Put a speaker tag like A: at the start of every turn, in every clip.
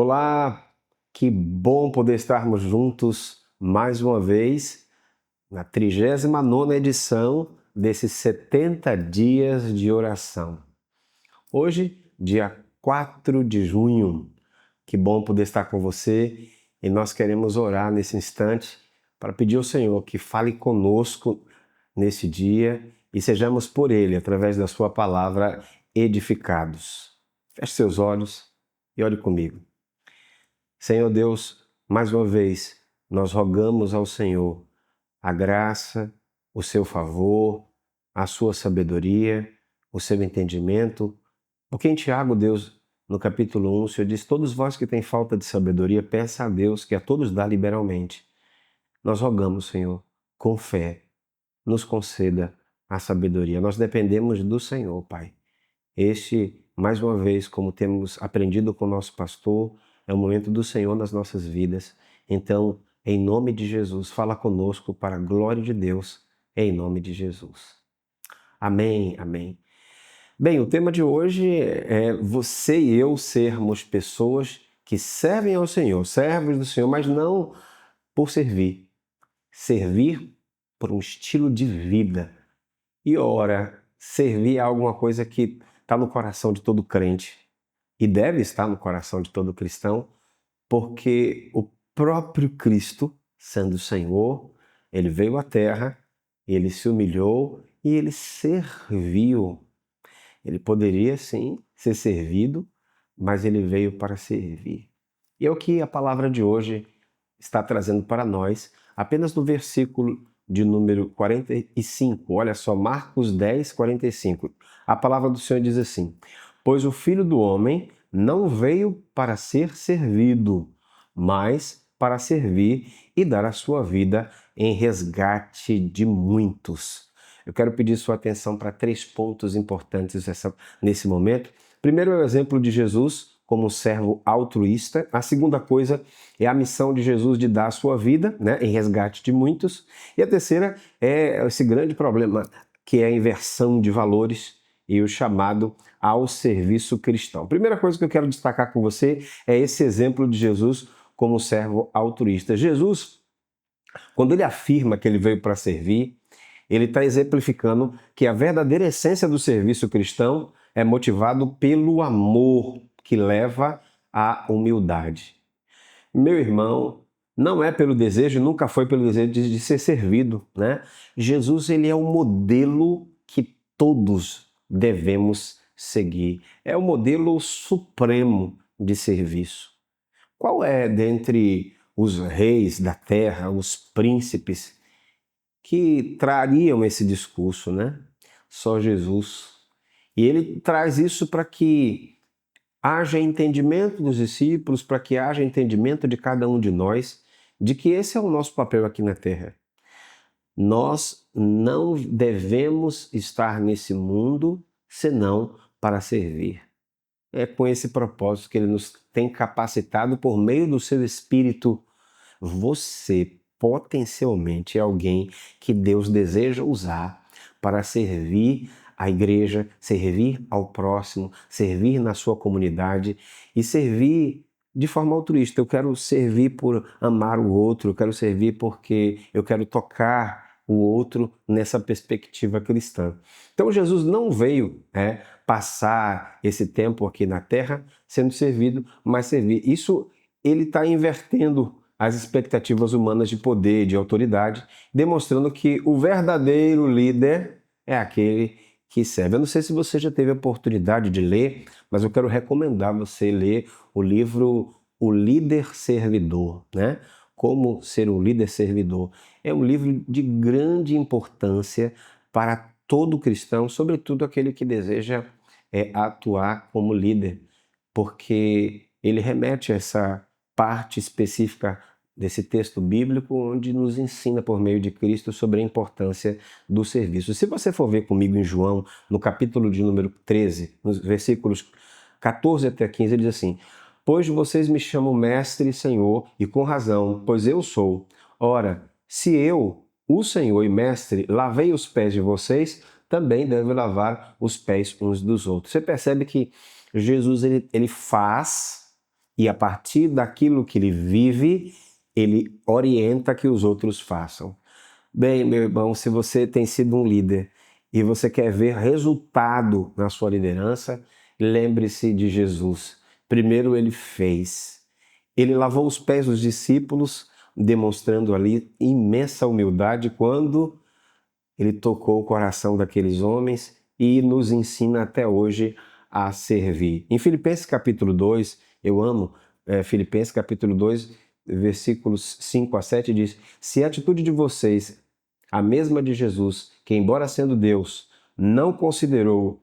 A: Olá, que bom poder estarmos juntos mais uma vez na 39ª edição desses 70 dias de oração. Hoje, dia 4 de junho, que bom poder estar com você e nós queremos orar nesse instante para pedir ao Senhor que fale conosco nesse dia e sejamos por Ele, através da Sua palavra, edificados. Feche seus olhos e ore comigo. Senhor Deus, mais uma vez, nós rogamos ao Senhor a graça, o seu favor, a sua sabedoria, o seu entendimento. Porque em Tiago, Deus, no capítulo 1, o Senhor diz: todos vós que têm falta de sabedoria, peça a Deus, que a todos dá liberalmente. Nós rogamos, Senhor, com fé, nos conceda a sabedoria. Nós dependemos do Senhor, Pai. Mais uma vez, como temos aprendido com o nosso pastor, é o momento do Senhor nas nossas vidas. Então, em nome de Jesus, fala conosco para a glória de Deus, em nome de Jesus. Amém, amém. Bem, o tema de hoje é você e eu sermos pessoas que servem ao Senhor, servos do Senhor, mas não por servir. Servir por um estilo de vida. E ora, servir é alguma coisa que está no coração de todo crente e deve estar no coração de todo cristão, porque o próprio Cristo, sendo o Senhor, ele veio à terra, ele se humilhou e ele serviu. Ele poderia sim ser servido, mas ele veio para servir. E é o que a palavra de hoje está trazendo para nós, apenas no versículo de número 45. Olha só, Marcos 10, 45. A palavra do Senhor diz assim: pois o Filho do Homem não veio para ser servido, mas para servir e dar a sua vida em resgate de muitos. Eu quero pedir sua atenção para 3 pontos importantes nesse momento. Primeiro é o exemplo de Jesus como um servo altruísta. A segunda coisa é a missão de Jesus de dar a sua vida, em resgate de muitos. E a terceira é esse grande problema, que é a inversão de valores e o chamado ao serviço cristão. Primeira coisa que eu quero destacar com você é esse exemplo de Jesus como servo altruísta. Jesus, quando ele afirma que ele veio para servir, ele está exemplificando que a verdadeira essência do serviço cristão é motivado pelo amor que leva à humildade. Meu irmão, não é pelo desejo, nunca foi pelo desejo de ser servido, né? Jesus, ele é o modelo que todos devemos seguir. É o modelo supremo de serviço. Qual é dentre os reis da terra, os príncipes, que trariam esse discurso, né? Só Jesus. E ele traz isso para que haja entendimento dos discípulos, para que haja entendimento de cada um de nós, de que esse é o nosso papel aqui na Terra. Nós não devemos estar nesse mundo senão para servir. É com esse propósito que ele nos tem capacitado por meio do seu Espírito. Você potencialmente é alguém que Deus deseja usar para servir a igreja, servir ao próximo, servir na sua comunidade e servir de forma altruísta. Eu quero servir por amar o outro, eu quero servir porque eu quero tocar o outro nessa perspectiva cristã. Então Jesus não veio passar esse tempo aqui na terra sendo servido, mas servir. Isso ele está invertendo as expectativas humanas de poder, de autoridade, demonstrando que o verdadeiro líder é aquele que serve. Eu não sei se você já teve a oportunidade de ler, mas eu quero recomendar você ler o livro O Líder Servidor, né? Como ser um líder servidor. É um livro de grande importância para todo cristão, sobretudo aquele que deseja atuar como líder, porque ele remete a essa parte específica desse texto bíblico onde nos ensina por meio de Cristo sobre a importância do serviço. Se você for ver comigo em João, no capítulo de número 13, nos versículos 14 até 15, ele diz assim: pois vocês me chamam mestre e senhor, e com razão, pois eu sou. Ora, se eu, o Senhor e mestre, lavei os pés de vocês, também deve lavar os pés uns dos outros. Você percebe que Jesus ele faz e a partir daquilo que ele vive, ele orienta que os outros façam. Bem, meu irmão, se você tem sido um líder e você quer ver resultado na sua liderança, lembre-se de Jesus. Primeiro ele fez. Ele lavou os pés dos discípulos, demonstrando ali imensa humildade quando ele tocou o coração daqueles homens e nos ensina até hoje a servir. Em Filipenses capítulo 2, eu amo Filipenses capítulo 2, versículos 5 a 7, diz: se a atitude de vocês, a mesma de Jesus, que embora sendo Deus, não considerou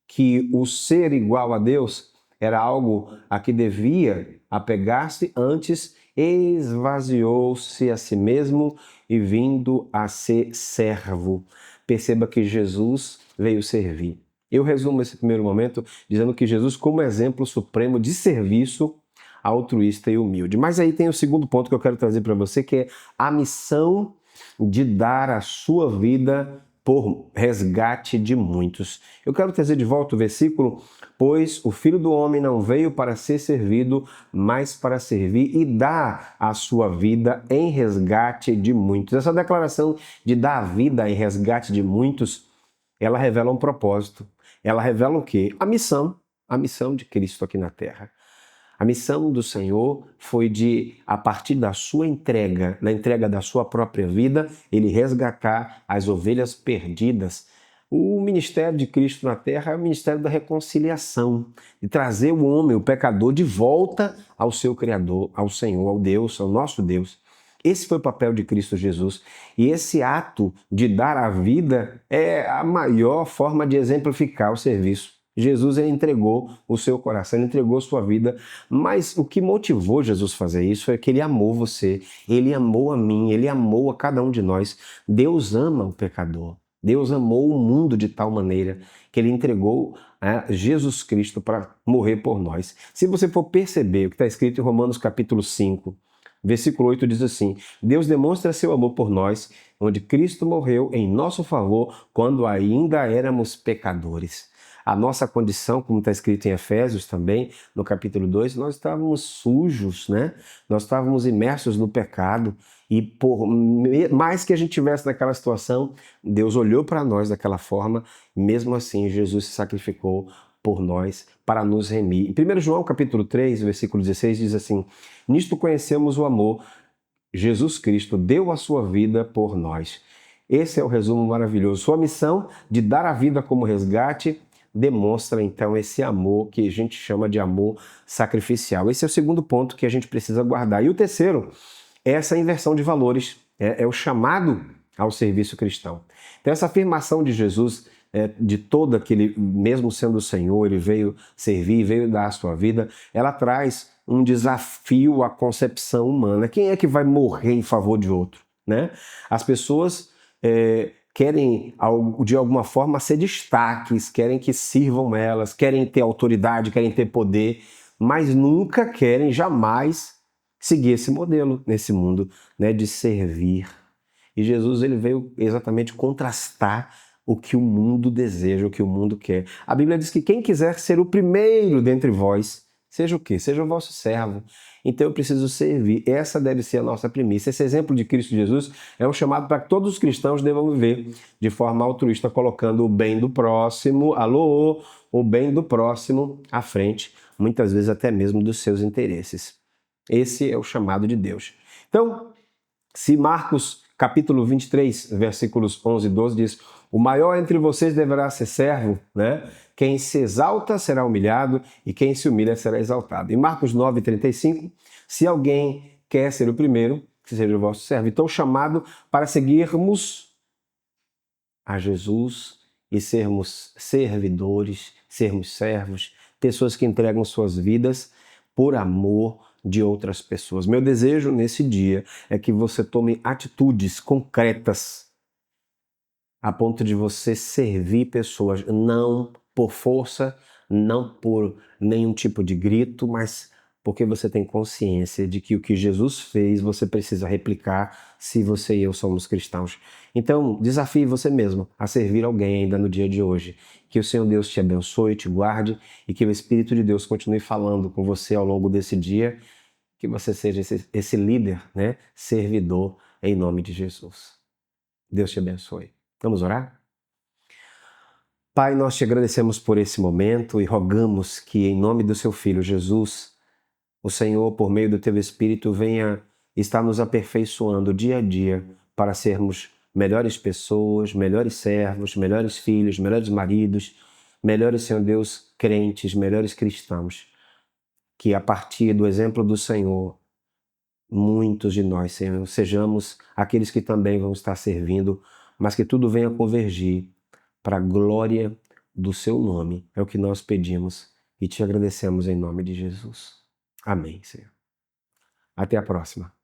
A: que o ser igual a Deus era algo a que devia apegar-se, antes esvaziou-se a si mesmo e vindo a ser servo. Perceba que Jesus veio servir. Eu resumo esse primeiro momento dizendo que Jesus como exemplo supremo de serviço altruísta e humilde. Mas aí tem o segundo ponto que eu quero trazer para você, que é a missão de dar a sua vida por resgate de muitos. Eu quero trazer de volta o versículo: pois o Filho do Homem não veio para ser servido, mas para servir e dar a sua vida em resgate de muitos. Essa declaração de dar a vida em resgate de muitos, ela revela um propósito. Ela revela o quê? A missão de Cristo aqui na Terra. A missão do Senhor foi de, a partir da sua entrega, na entrega da sua própria vida, ele resgatar as ovelhas perdidas. O ministério de Cristo na terra é o ministério da reconciliação, de trazer o homem, o pecador, de volta ao seu Criador, ao Senhor, ao Deus, ao nosso Deus. Esse foi o papel de Cristo Jesus. E esse ato de dar a vida é a maior forma de exemplificar o serviço. Jesus ele entregou o seu coração, ele entregou sua vida, mas o que motivou Jesus a fazer isso é que ele amou você, ele amou a mim, ele amou a cada um de nós. Deus ama o pecador, Deus amou o mundo de tal maneira que ele entregou Jesus Cristo para morrer por nós. Se você for perceber o que está escrito em Romanos capítulo 5, versículo 8 diz assim: Deus demonstra seu amor por nós, onde Cristo morreu em nosso favor quando ainda éramos pecadores. A nossa condição, como está escrito em Efésios também, no capítulo 2, nós estávamos sujos, né? Nós estávamos imersos no pecado e por mais que a gente estivesse naquela situação, Deus olhou para nós daquela forma, mesmo assim Jesus se sacrificou por nós para nos remir. Em 1 João capítulo 3, versículo 16 diz assim: nisto conhecemos o amor, Jesus Cristo deu a sua vida por nós. Esse é o resumo maravilhoso. Sua missão de dar a vida como resgate demonstra então esse amor que a gente chama de amor sacrificial. Esse é o segundo ponto que a gente precisa guardar. E o terceiro é essa inversão de valores, é o chamado ao serviço cristão. Então essa afirmação de Jesus, de todo aquele, mesmo sendo o Senhor, ele veio servir, veio dar a sua vida, ela traz um desafio à concepção humana. Quem é que vai morrer em favor de outro, né? As pessoas querem, de alguma forma, ser destaques, querem que sirvam elas, querem ter autoridade, querem ter poder, mas nunca querem, jamais, seguir esse modelo nesse mundo, né, de servir. E Jesus ele veio exatamente contrastar o que o mundo deseja, o que o mundo quer. A Bíblia diz que quem quiser ser o primeiro dentre vós, seja o quê? Seja o vosso servo. Então eu preciso servir. Essa deve ser a nossa premissa. Esse exemplo de Cristo Jesus é um chamado para que todos os cristãos devam viver de forma altruísta, colocando o bem do próximo, o bem do próximo à frente, muitas vezes até mesmo dos seus interesses. Esse é o chamado de Deus. Então, se Marcos capítulo 23, versículos 11 e 12 diz: o maior entre vocês deverá ser servo, né? Quem se exalta será humilhado e quem se humilha será exaltado. Em Marcos 9, 35, se alguém quer ser o primeiro, que seja o vosso servo. Então, chamado para seguirmos a Jesus e sermos servidores, sermos servos, pessoas que entregam suas vidas por amor de outras pessoas. Meu desejo nesse dia é que você tome atitudes concretas a ponto de você servir pessoas, não por força, não por nenhum tipo de grito, mas porque você tem consciência de que o que Jesus fez você precisa replicar se você e eu somos cristãos. Então, desafie você mesmo a servir alguém ainda no dia de hoje. Que o Senhor Deus te abençoe, te guarde e que o Espírito de Deus continue falando com você ao longo desse dia. Que você seja esse líder, né? Servidor, em nome de Jesus. Deus te abençoe. Vamos orar? Pai, nós te agradecemos por esse momento e rogamos que, em nome do seu Filho Jesus, o Senhor, por meio do teu Espírito, venha estar nos aperfeiçoando dia a dia para sermos melhores pessoas, melhores servos, melhores filhos, melhores maridos, melhores, Senhor Deus, crentes, melhores cristãos. Que a partir do exemplo do Senhor, muitos de nós, Senhor, sejamos aqueles que também vão estar servindo, mas que tudo venha convergir para a glória do seu nome. É o que nós pedimos e te agradecemos em nome de Jesus. Amém, Senhor. Até a próxima.